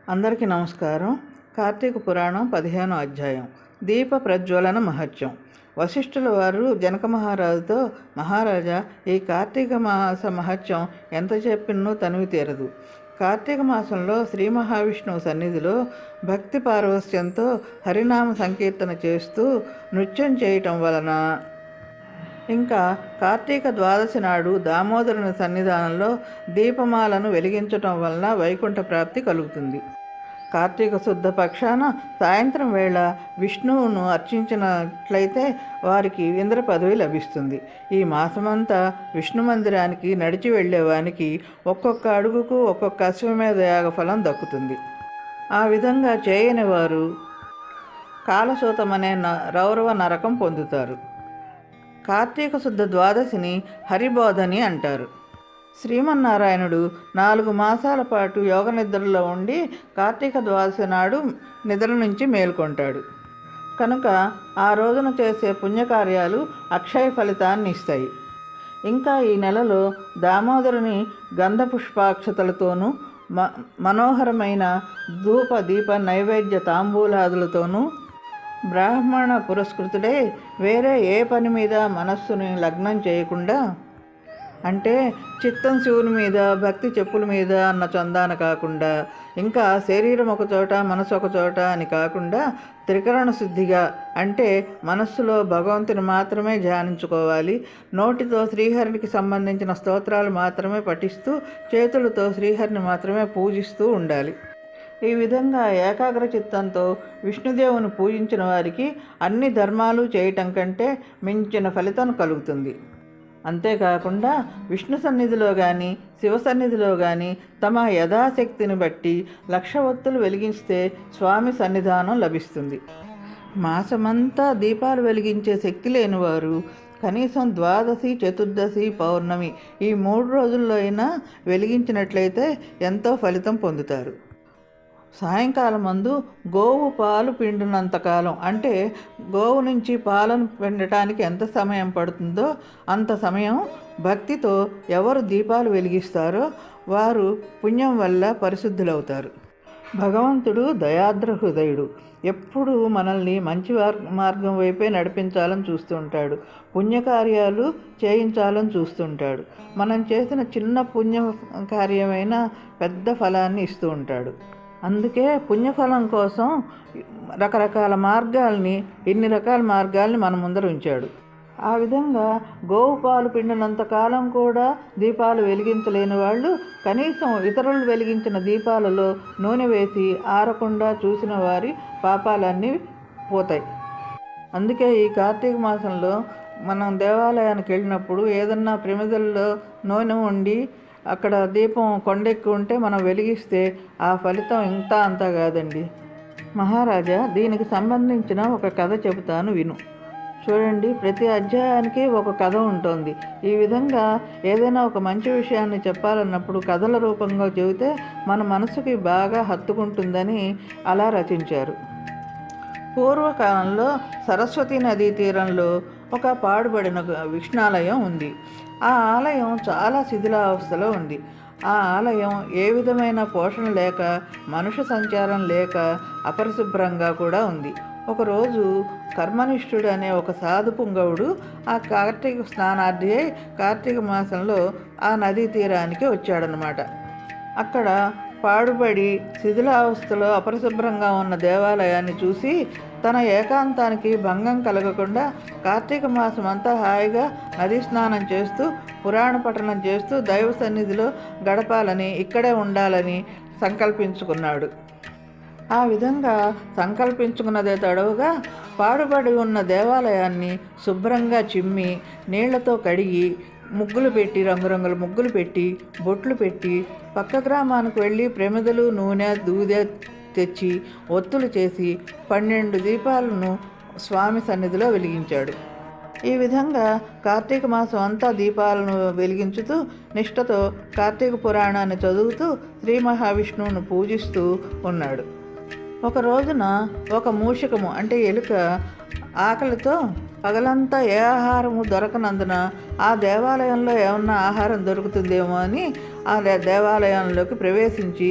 అందరికీ నమస్కారం. కార్తీక పురాణం 15వ అధ్యాయం దీప ప్రజ్వలన మహత్యం. వశిష్ఠుల వారు జనక మహారాజుతో, మహారాజా, ఈ కార్తీక మాస మహత్యం ఎంత చెప్పినో తనివి తీరదు. కార్తీక మాసంలో శ్రీ మహావిష్ణువు సన్నిధిలో భక్తి పారవస్యంతో హరినామ సంకీర్తన చేస్తూ నృత్యం చేయటం వలన, ఇంకా కార్తీక ద్వాదశి నాడు దామోదరుని సన్నిధానంలో దీపమాలను వెలిగించటం వలన వైకుంఠ ప్రాప్తి కలుగుతుంది. కార్తీక శుద్ధ పక్షాన సాయంత్రం వేళ విష్ణువును అర్చించినట్లయితే వారికి ఇంద్ర పదవి లభిస్తుంది. ఈ మాసమంతా విష్ణు మందిరానికి నడిచి వెళ్ళేవానికి ఒక్కొక్క అడుగుకు ఒక్కొక్క అశ్వమేధ యాగ ఫలం దక్కుతుంది. ఆ విధంగా చేయని వారు కాలసూతమనే రౌరవ నరకం పొందుతారు. కార్తీక శుద్ధ ద్వాదశిని హరిబోధని అంటారు. శ్రీమన్నారాయణుడు 4 మాసాల పాటు యోగ నిద్రలో ఉండి కార్తీక ద్వాదశి నాడు నిద్ర నుంచి మేల్కొంటాడు కనుక ఆ రోజున చేసే పుణ్యకార్యాలు అక్షయ ఫలితాన్ని ఇస్తాయి. ఇంకా ఈ నెలలో దామోదరుని గంధ పుష్పాక్షతలతోనూ మనోహరమైన ధూప దీప నైవేద్య తాంబూలాదులతోనూ బ్రాహ్మణ పురస్కృతుడై వేరే ఏ పని మీద మనస్సుని లగ్నం చేయకుండా, అంటే చిత్తం శివుని మీద, భక్తి చెప్పుల మీద అన్న చందాన కాకుండా, ఇంకా శరీరం ఒక చోట మనసు ఒక చోట అని కాకుండా త్రికరణ శుద్ధిగా, అంటే మనస్సులో భగవంతుని మాత్రమే ధ్యానించుకోవాలి, నోటితో శ్రీహరికి సంబంధించిన స్తోత్రాలు మాత్రమే పఠిస్తూ చేతులతో శ్రీహరిని మాత్రమే పూజిస్తూ ఉండాలి. ఈ విధంగా ఏకాగ్ర చిత్తంతో విష్ణుదేవుని పూజించిన వారికి అన్ని ధర్మాలు చేయటం కంటే మించిన ఫలితం కలుగుతుంది. అంతేకాకుండా విష్ణు సన్నిధిలో కానీ శివ సన్నిధిలో కానీ తమ యథాశక్తిని బట్టి 1,00,000 ఒత్తులు వెలిగిస్తే స్వామి సన్నిధానం లభిస్తుంది. మాసమంతా దీపాలు వెలిగించే శక్తి లేనివారు కనీసం ద్వాదశి, చతుర్దశి, పౌర్ణమి ఈ 3 రోజుల్లో అయినా వెలిగించినట్లయితే ఎంతో ఫలితం పొందుతారు. సాయంకాలం మందు గోవు పాలు పిండినంతకాలం, అంటే గోవు నుంచి పాలను పిండటానికి ఎంత సమయం పడుతుందో అంత సమయం భక్తితో ఎవరు దీపాలు వెలిగిస్తారో వారు పుణ్యం వల్ల పరిశుద్ధులవుతారు. భగవంతుడు దయాద్ర హృదయుడు. ఎప్పుడూ మనల్ని మంచి మార్గం వైపే నడిపించాలని చూస్తుంటాడు. పుణ్యకార్యాలు చేయించాలని చూస్తుంటాడు. మనం చేసిన చిన్న పుణ్య కార్యమైన పెద్ద ఫలాన్ని ఇస్తూ ఉంటాడు. అందుకే పుణ్యఫలం కోసం రకరకాల మార్గాల్ని, ఇన్ని రకాల మార్గాల్ని మన ముందర ఉంచాడు. ఆ విధంగా గోవు పాలు పిండినంతకాలం కూడా దీపాలు వెలిగించలేని వాళ్ళు కనీసం ఇతరులు వెలిగించిన దీపాలలో నూనె వేసి ఆరకుండా చూసిన వారి పాపాలన్నీ పోతాయి. అందుకే ఈ కార్తీక మాసంలో మనం దేవాలయానికి వెళ్ళినప్పుడు ఏదన్నా ప్రమిదల్లో నూనె వండి అక్కడ దీపం కొండెక్కి ఉంటే మనం వెలిగిస్తే ఆ ఫలితం ఇంత అంతా కాదండి. మహారాజా, దీనికి సంబంధించిన ఒక కథ చెబుతాను, విను. చూడండి, ప్రతి అధ్యాయానికి ఒక కథ ఉంటుంది. ఈ విధంగా ఏదైనా ఒక మంచి విషయాన్ని చెప్పాలన్నప్పుడు కథల రూపంగా చెబితే మన మనసుకి బాగా హత్తుకుంటుందని అలా రచించారు. పూర్వకాలంలో సరస్వతీ నదీ తీరంలో ఒక పాడుబడిన విష్ణాలయం ఉంది. ఆ ఆలయం చాలా శిథిలావస్థలో ఉంది. ఆ ఆలయం ఏ విధమైన పోషణ లేక, మనుష్య సంచారం లేక అపరిశుభ్రంగా కూడా ఉంది. ఒకరోజు కర్మనిష్ఠుడు అనే ఒక సాధు పుంగవుడు ఆ కార్తీక స్నానార్థి అయి కార్తీక మాసంలో ఆ నదీ తీరానికి వచ్చాడనమాట. అక్కడ పాడుబడి శిథిలావస్థలో అపరిశుభ్రంగా ఉన్న దేవాలయాన్ని చూసి తన ఏకాంతానికి భంగం కలగకుండా కార్తీక మాసం అంతా హాయిగా నదీ స్నానం చేస్తూ పురాణ పఠనం చేస్తూ దైవ సన్నిధిలో గడపాలని, ఇక్కడే ఉండాలని సంకల్పించుకున్నాడు. ఆ విధంగా సంకల్పించుకున్నదే తడవుగా పాడుబడి ఉన్న దేవాలయాన్ని శుభ్రంగా చిమ్మి నీళ్లతో కడిగి ముగ్గులు పెట్టి, రంగురంగుల ముగ్గులు పెట్టి, బొట్లు పెట్టి పక్క గ్రామానికి వెళ్ళి ప్రమిదలు, నూనె, దూదె తెచ్చి ఒత్తులు చేసి 12 దీపాలను స్వామి సన్నిధిలో వెలిగించాడు. ఈ విధంగా కార్తీక మాసం అంతా దీపాలను వెలిగించుతూ నిష్ఠతో కార్తీక పురాణాన్ని చదువుతూ శ్రీ మహావిష్ణువును పూజిస్తూ ఉన్నాడు. ఒక రోజున ఒక మూషికము, అంటే ఎలుక, ఆకలితో పగలంతా ఏ ఆహారము దొరకనందున ఆ దేవాలయంలో ఏమన్నా ఆహారం దొరుకుతుందేమో అని ఆ దేవాలయంలోకి ప్రవేశించి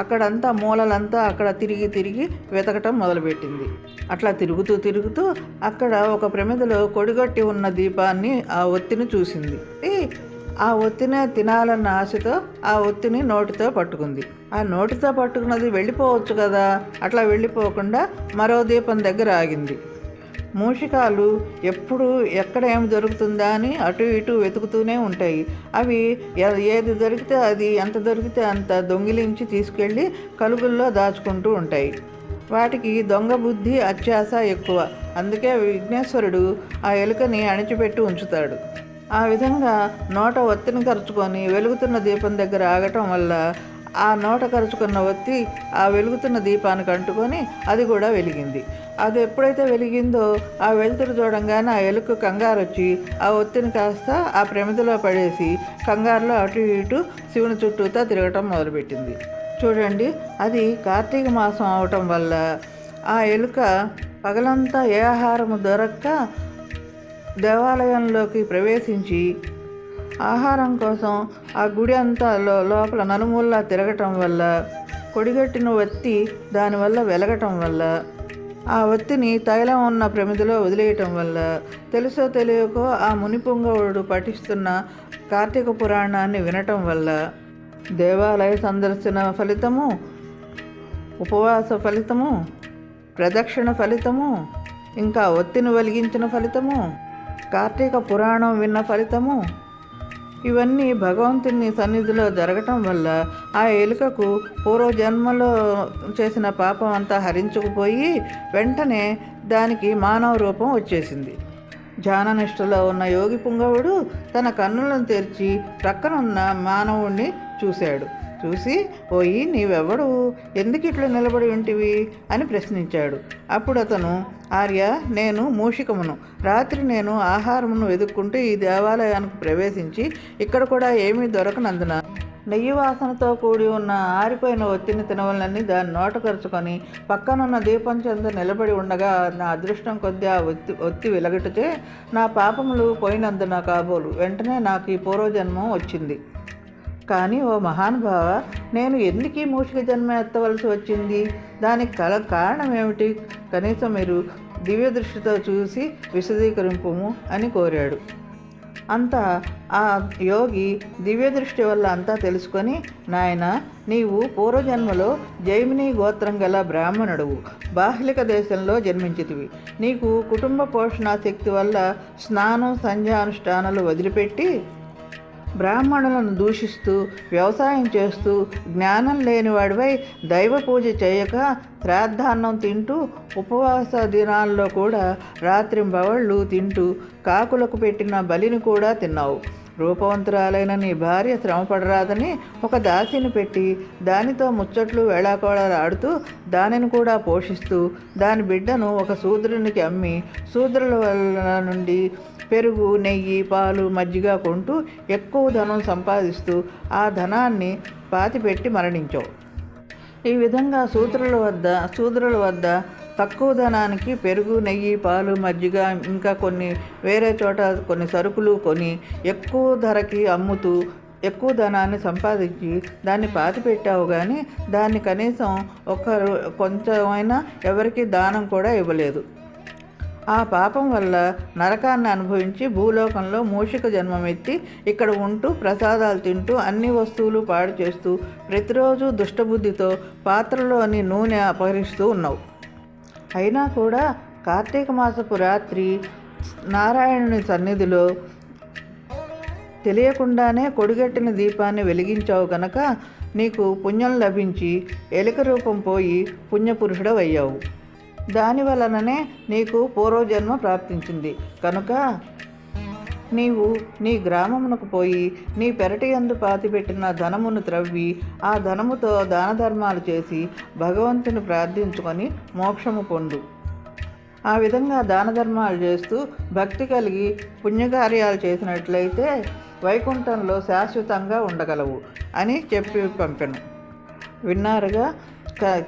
అక్కడంతా మూలలంతా అక్కడ తిరిగి తిరిగి వెతకటం మొదలుపెట్టింది. అట్లా తిరుగుతూ తిరుగుతూ అక్కడ ఒక ప్రమిదలో కొడిగట్టి ఉన్న దీపాన్ని, ఆ ఒత్తిని చూసింది. ఆ ఒత్తినే తినాలన్న ఆశతో ఆ ఒత్తిని నోటితో పట్టుకుంది. ఆ నోటితో పట్టుకున్నది వెళ్ళిపోవచ్చు కదా, అట్లా వెళ్ళిపోకుండా మరో దీపం దగ్గర ఆగింది. మూషికాలు ఎప్పుడు ఎక్కడ ఏమి దొరుకుతుందా అని అటు ఇటు వెతుకుతూనే ఉంటాయి. అవి ఏది దొరికితే అది, ఎంత దొరికితే అంత దొంగిలించి తీసుకెళ్ళి కలుగుల్లో దాచుకుంటూ ఉంటాయి. వాటికి దొంగ బుద్ధి, అత్యాశ ఎక్కువ. అందుకే విఘ్నేశ్వరుడు ఆ ఎలుకని అణిచిపెట్టి ఉంచుతాడు. ఆ విధంగా నోట ఒత్తిని కరుచుకొని వెలుగుతున్న దీపం దగ్గర ఆగటం వల్ల ఆ నోట కరుచుకున్న ఒత్తి ఆ వెలుగుతున్న దీపానికి అంటుకొని అది కూడా వెలిగింది. అది ఎప్పుడైతే వెలిగిందో ఆ వెలుతురు చూడంగానే ఆ ఎలుక కంగారు వచ్చి ఆ ఒత్తిని కాస్త ఆ ప్రమిదలో పడేసి కంగారులో అటు ఇటు శివుని చుట్టూతా తిరగటం మొదలుపెట్టింది. చూడండి, అది కార్తీక మాసం అవటం వల్ల ఆ ఎలుక పగలంతా ఏ ఆహారము దొరక్క దేవాలయంలోకి ప్రవేశించి ఆహారం కోసం ఆ గుడి అంతా లోపల నలుమూలలా తిరగటం వల్ల, కొడిగట్టిన ఒత్తి దానివల్ల వెలగటం వల్ల, ఆ ఒత్తిని తైలం ఉన్న ప్రమిదలో వదిలేయటం వల్ల, తెలుసో తెలియకో ఆ మునిపుంగవుడు పఠిస్తున్న కార్తీక పురాణాన్ని వినటం వల్ల దేవాలయ సందర్శన ఫలితము, ఉపవాస ఫలితము, ప్రదక్షిణ ఫలితము, ఇంకా ఒత్తిని వెలిగించిన ఫలితము, కార్తీక పురాణం విన్న ఫలితము, ఇవన్నీ భగవంతుని సన్నిధిలో జరగటం వల్ల ఆ ఎలుకకు పూర్వజన్మలో చేసిన పాపం అంతా హరించుకుపోయి వెంటనే దానికి మానవ రూపం వచ్చేసింది. ధ్యాననిష్టలో ఉన్న యోగి పుంగవుడు తన కన్నులను తెరిచి ప్రక్కనున్న మానవుణ్ణి చూశాడు. చూసి, ఓయి నీవెవడు, ఎందుకు ఇట్లా నిలబడి ఉంటివి అని ప్రశ్నించాడు. అప్పుడు అతను, ఆర్య, నేను మూషికమును. రాత్రి నేను ఆహారమును వెతుక్కుంటూ ఈ దేవాలయానికి ప్రవేశించి ఇక్కడ కూడా ఏమీ దొరకనందున నెయ్యి వాసనతో కూడి ఉన్న ఆరిపోయిన ఒత్తిని తినవలని దాన్ని నోట కరుచుకొని పక్కనున్న దీపం చెంద నిలబడి ఉండగా నా అదృష్టం కొద్దీ ఆ ఒత్తి వెలగటితే నా పాపములు పోయినందున కాబోలు వెంటనే నాకు ఈ పూర్వజన్మం వచ్చింది. కానీ ఓ మహానుభావ, నేను ఎందుకు ఈ మూషిక జన్మ ఎత్తవలసి వచ్చింది? దానికి కారణం ఏమిటి? కనీసం మీరు దివ్య దృష్టితో చూసి విశదీకరింపుము అని కోరాడు. అంతా ఆ యోగి దివ్య దృష్టి వల్ల అంతా తెలుసుకొని, నాయన, నీవు పూర్వజన్మలో జైమిని గోత్రం గల బ్రాహ్మణుడువు, బాహ్లిక దేశంలో జన్మించితివి. నీకు కుటుంబ పోషణ శక్తి వల్ల స్నానం, సంధ్యానుష్ఠానాలు వదిలిపెట్టి బ్రాహ్మణులను దూషిస్తూ వ్యవసాయం చేస్తూ జ్ఞానం లేనివాడివై దైవ పూజ చేయక శ్రాద్ధాన్నం తింటూ ఉపవాస దినాల్లో కూడా రాత్రింబవళ్ళు తింటూ కాకులకు పెట్టిన బలిని కూడా తిన్నావు. రూపవంతురాలైన నీ భార్య శ్రమపడరాదని ఒక దాసిని పెట్టి దానితో ముచ్చట్లు వేళాకోళాలు ఆడుతూ దానిని కూడా పోషిస్తూ దాని బిడ్డను ఒక శూద్రునికి అమ్మి శూద్రుల వల్ల నుండి పెరుగు, నెయ్యి, పాలు, మజ్జిగ కొంటూ ఎక్కువ ధనం సంపాదిస్తూ ఆ ధనాన్ని పాతిపెట్టి మరణించావు. ఈ విధంగా శూద్రుల వద్ద తక్కువ ధనానికి పెరుగు, నెయ్యి, పాలు, మజ్జిగ, ఇంకా కొన్ని వేరే చోట కొన్ని సరుకులు కొని ఎక్కువ ధరకి అమ్ముతూ ఎక్కువ ధనాన్ని సంపాదించి దాన్ని పాతిపెట్టావు. కానీ దాన్ని కనీసం కొంచెమైనా ఎవరికి దానం కూడా ఇవ్వలేదు. ఆ పాపం వల్ల నరకాన్ని అనుభవించి భూలోకంలో మూషిక జన్మమెత్తి ఇక్కడ ఉంటూ ప్రసాదాలు తింటూ అన్ని వస్తువులు పాడు చేస్తూ ప్రతిరోజు దుష్టబుద్ధితో పాత్రలోని నూనె అపహరిస్తూ ఉన్నావు. అయినా కూడా కార్తీక మాసపు రాత్రి నారాయణుని సన్నిధిలో తెలియకుండానే కొడిగట్టిన దీపాన్ని వెలిగించావు కనుక నీకు పుణ్యం లభించి ఎలుక రూపం పోయి పుణ్యపురుషుడవయ్యావు. దానివలననే నీకు పూర్వజన్మ ప్రాప్తించింది. కనుక నీవు నీ గ్రామమునకు పోయి నీ పెరటి యందు పాతిపెట్టిన ధనమును త్రవ్వి ఆ ధనముతో దాన ధర్మాలు చేసి భగవంతుని ప్రార్థించుకొని మోక్షము పొందు. ఆ విధంగా దాన ధర్మాలు చేస్తూ భక్తి కలిగి పుణ్యకార్యాలు చేసినట్లయితే వైకుంఠంలో శాశ్వతంగా ఉండగలవు అని చెప్పి పంపెను. విన్నారుగా,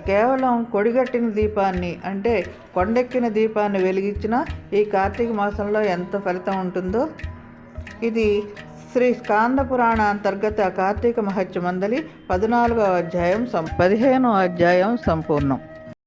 కేవలం కొడిగట్టిన దీపాన్ని అంటే కొండెక్కిన దీపాన్ని వెలిగించిన ఈ కార్తీక మాసంలో ఎంత ఫలితం ఉంటుందో. ఇది శ్రీ స్కాంద పురాణ అంతర్గత కార్తీక మహత్య మందలి 14వ అధ్యాయం 15వ అధ్యాయం సంపూర్ణం.